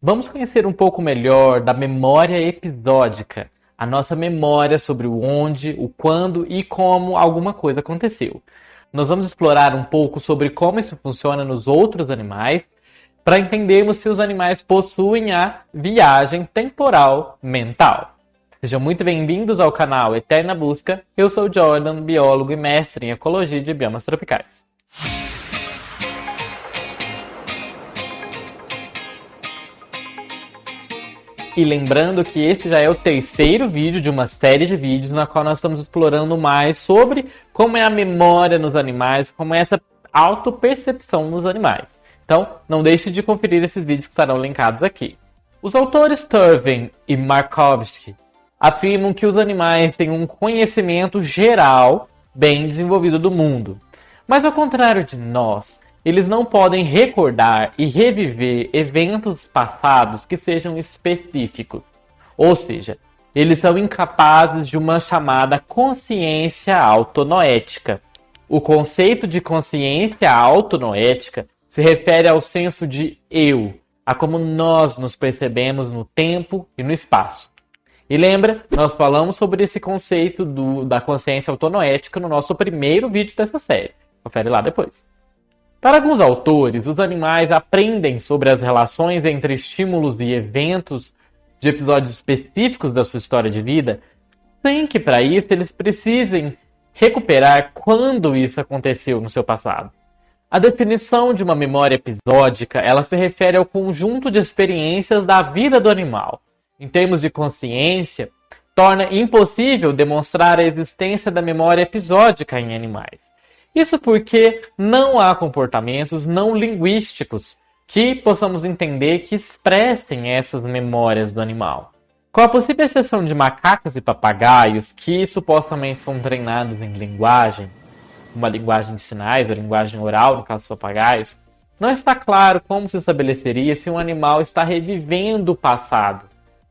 Vamos conhecer um pouco melhor da memória episódica, a nossa memória sobre o onde, o quando e como alguma coisa aconteceu. Nós vamos explorar um pouco sobre como isso funciona nos outros animais, para entendermos se os animais possuem a viagem temporal mental. Sejam muito bem-vindos ao canal Eterna Busca. Eu sou o Jordan, biólogo e mestre em ecologia de biomas tropicais. E lembrando que esse já é o terceiro vídeo de uma série de vídeos na qual nós estamos explorando mais sobre como é a memória nos animais, como é essa autopercepção nos animais. Então, não deixe de conferir esses vídeos que estarão linkados aqui. Os autores Turvin e Markovsky afirmam que os animais têm um conhecimento geral bem desenvolvido do mundo. Mas ao contrário de nós, eles não podem recordar e reviver eventos passados que sejam específicos. Ou seja, eles são incapazes de uma chamada consciência autonoética. O conceito de consciência autonoética se refere ao senso de eu, a como nós nos percebemos no tempo e no espaço. E lembra, nós falamos sobre esse conceito da consciência autonoética no nosso primeiro vídeo dessa série. Confere lá depois. Para alguns autores, os animais aprendem sobre as relações entre estímulos e eventos de episódios específicos da sua história de vida, sem que para isso eles precisem recuperar quando isso aconteceu no seu passado. A definição de uma memória episódica, ela se refere ao conjunto de experiências da vida do animal. Em termos de consciência, torna impossível demonstrar a existência da memória episódica em animais. Isso porque não há comportamentos não linguísticos que possamos entender que expressem essas memórias do animal. Com a possível exceção de macacos e papagaios, que supostamente são treinados em linguagem, uma linguagem de sinais, ou linguagem oral, no caso dos papagaios, não está claro como se estabeleceria se um animal está revivendo o passado,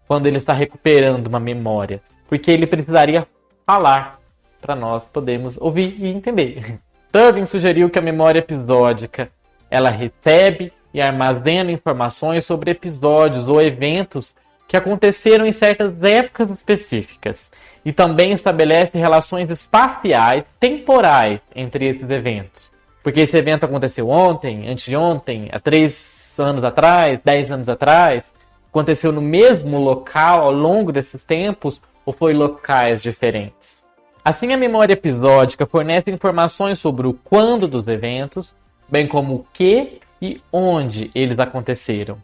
quando ele está recuperando uma memória, porque ele precisaria falar para nós podermos ouvir e entender. Turvin sugeriu que a memória episódica ela recebe e armazena informações sobre episódios ou eventos que aconteceram em certas épocas específicas e também estabelece relações espaciais temporais entre esses eventos. Porque esse evento aconteceu ontem, anteontem, há 3 anos atrás, 10 anos atrás, aconteceu no mesmo local ao longo desses tempos ou foi locais diferentes. Assim, a memória episódica fornece informações sobre o quando dos eventos, bem como o que e onde eles aconteceram.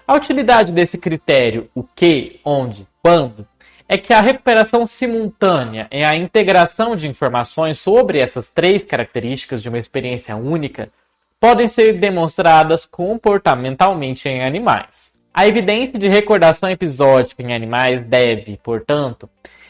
A utilidade desse critério, o que, onde, quando, é que a recuperação simultânea e a integração de informações sobre essas 3 características de uma experiência única podem ser demonstradas comportamentalmente em animais. A evidência de recordação episódica em animais deve, portanto,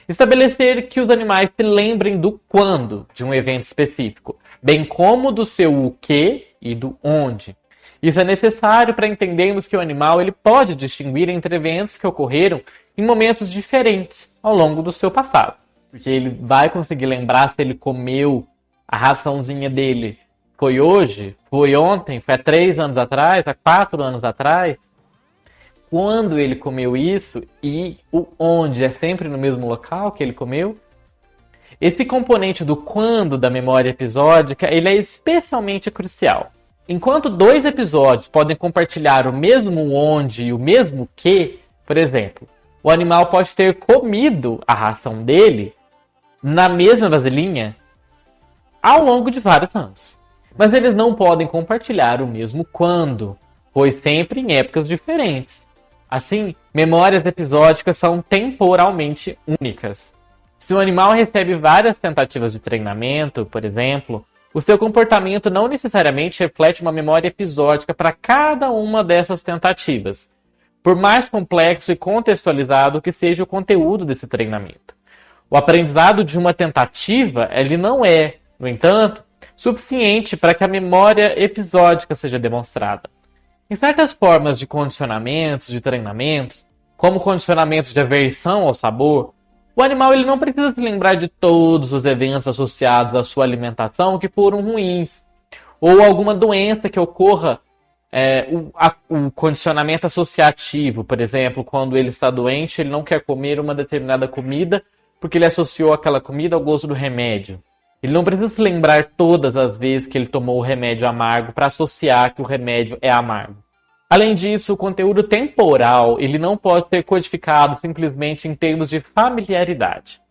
estabelecer que os animais se lembrem do quando de um evento específico, bem como do seu o que e do onde. Isso é necessário para entendermos que o animal ele pode distinguir entre eventos que ocorreram em momentos diferentes ao longo do seu passado. Porque ele vai conseguir lembrar se ele comeu a raçãozinha dele. Foi hoje? Foi ontem? Foi há 3 anos atrás? Há 4 anos atrás? Quando ele comeu isso e o onde é sempre no mesmo local que ele comeu. Esse componente do quando da memória episódica ele é especialmente crucial. Enquanto 2 episódios podem compartilhar o mesmo onde e o mesmo que, por exemplo, o animal pode ter comido a ração dele na mesma vasilhinha ao longo de vários anos. Mas eles não podem compartilhar o mesmo quando, pois sempre em épocas diferentes. Assim, memórias episódicas são temporalmente únicas. Se um animal recebe várias tentativas de treinamento, por exemplo, o seu comportamento não necessariamente reflete uma memória episódica para cada uma dessas tentativas, por mais complexo e contextualizado que seja o conteúdo desse treinamento. O aprendizado de uma tentativa, ele não é, no entanto, suficiente para que a memória episódica seja demonstrada. Em certas formas de condicionamentos, de treinamentos, como condicionamentos de aversão ao sabor, o animal ele não precisa se lembrar de todos os eventos associados à sua alimentação que foram ruins, ou alguma doença que ocorra O condicionamento associativo, por exemplo, quando ele está doente, ele não quer comer uma determinada comida porque ele associou aquela comida ao gosto do remédio. Ele não precisa se lembrar todas as vezes que ele tomou o remédio amargo para associar que o remédio é amargo. Além disso, o conteúdo temporal ele não pode ser codificado simplesmente em termos de familiaridade.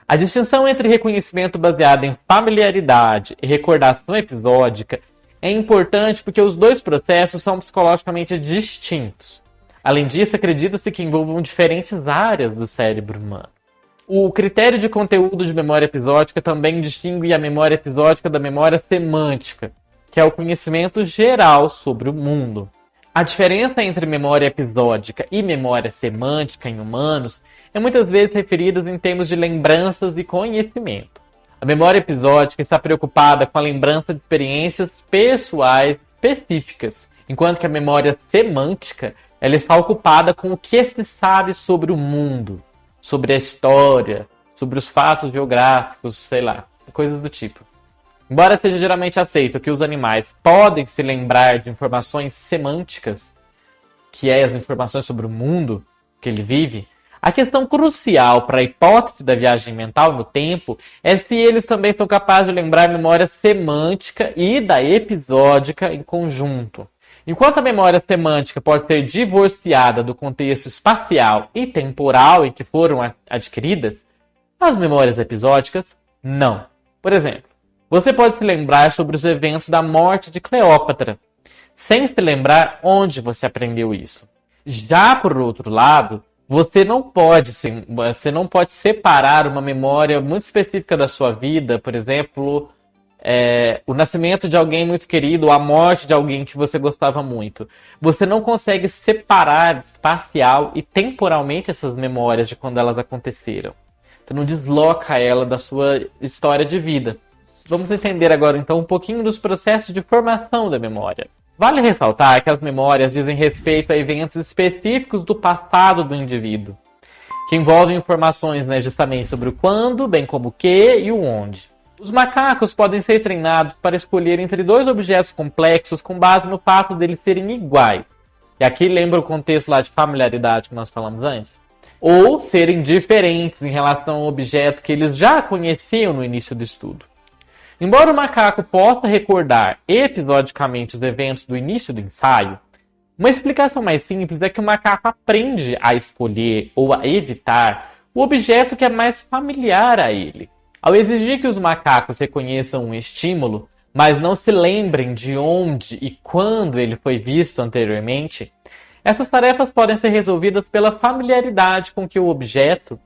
A distinção entre reconhecimento baseado em familiaridade e recordação episódica é importante porque os dois processos são psicologicamente distintos. Além disso, acredita-se que envolvam diferentes áreas do cérebro humano. O critério de conteúdo de memória episódica também distingue a memória episódica da memória semântica, que é o conhecimento geral sobre o mundo. A diferença entre memória episódica e memória semântica em humanos é muitas vezes referida em termos de lembranças e conhecimento. A memória episódica está preocupada com a lembrança de experiências pessoais específicas, enquanto que a memória semântica ela está ocupada com o que se sabe sobre o mundo, sobre a história, sobre os fatos geográficos, sei lá, coisas do tipo. Embora seja geralmente aceito que os animais podem se lembrar de informações semânticas, que é as informações sobre o mundo que ele vive, a questão crucial para a hipótese da viagem mental no tempo é se eles também são capazes de lembrar a memória semântica e da episódica em conjunto. Enquanto a memória semântica pode ser divorciada do contexto espacial e temporal em que foram adquiridas, as memórias episódicas não. Por exemplo, você pode se lembrar sobre os eventos da morte de Cleópatra, sem se lembrar onde você aprendeu isso. Já por outro lado, você não pode separar uma memória muito específica da sua vida, por exemplo, o nascimento de alguém muito querido, ou a morte de alguém que você gostava muito. Você não consegue separar espacial e temporalmente essas memórias de quando elas aconteceram. Você não desloca ela da sua história de vida. Vamos entender agora então um pouquinho dos processos de formação da memória. Vale ressaltar que as memórias dizem respeito a eventos específicos do passado do indivíduo, que envolvem informações justamente sobre o quando, bem como o que e o onde. Os macacos podem ser treinados para escolher entre dois objetos complexos com base no fato deles serem iguais. E aqui lembra o contexto lá de familiaridade que nós falamos antes? Ou serem diferentes em relação ao objeto que eles já conheciam no início do estudo. Embora o macaco possa recordar episodicamente os eventos do início do ensaio, uma explicação mais simples é que o macaco aprende a escolher ou a evitar o objeto que é mais familiar a ele. Ao exigir que os macacos reconheçam um estímulo, mas não se lembrem de onde e quando ele foi visto anteriormente, essas tarefas podem ser resolvidas pela familiaridade com que o objeto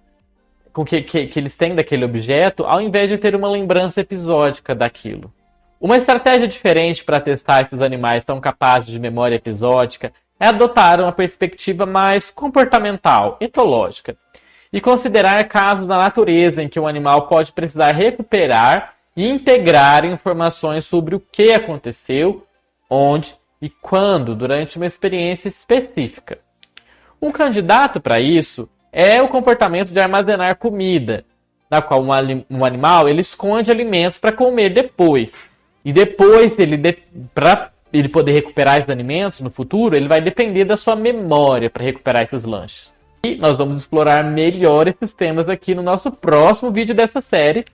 que eles têm daquele objeto, ao invés de ter uma lembrança episódica daquilo. Uma estratégia diferente para testar se os animais são capazes de memória episódica é adotar uma perspectiva mais comportamental, etológica, e considerar casos da natureza em que o animal pode precisar recuperar e integrar informações sobre o que aconteceu, onde e quando durante uma experiência específica. Um candidato para isso é o comportamento de armazenar comida, na qual um animal ele esconde alimentos para comer depois. E depois, para ele poder recuperar esses alimentos no futuro, ele vai depender da sua memória para recuperar esses lanches. E nós vamos explorar melhor esses temas aqui no nosso próximo vídeo dessa série.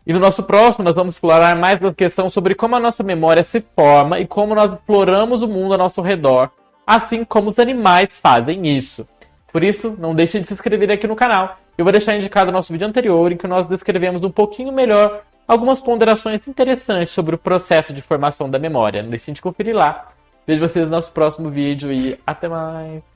E no nosso próximo nós vamos explorar mais a questão sobre como a nossa memória se forma e como nós exploramos o mundo ao nosso redor, assim como os animais fazem isso. Por isso, não deixe de se inscrever aqui no canal. Eu vou deixar indicado o nosso vídeo anterior, em que nós descrevemos um pouquinho melhor algumas ponderações interessantes sobre o processo de formação da memória. Não deixe de conferir lá. Vejo vocês no nosso próximo vídeo e até mais!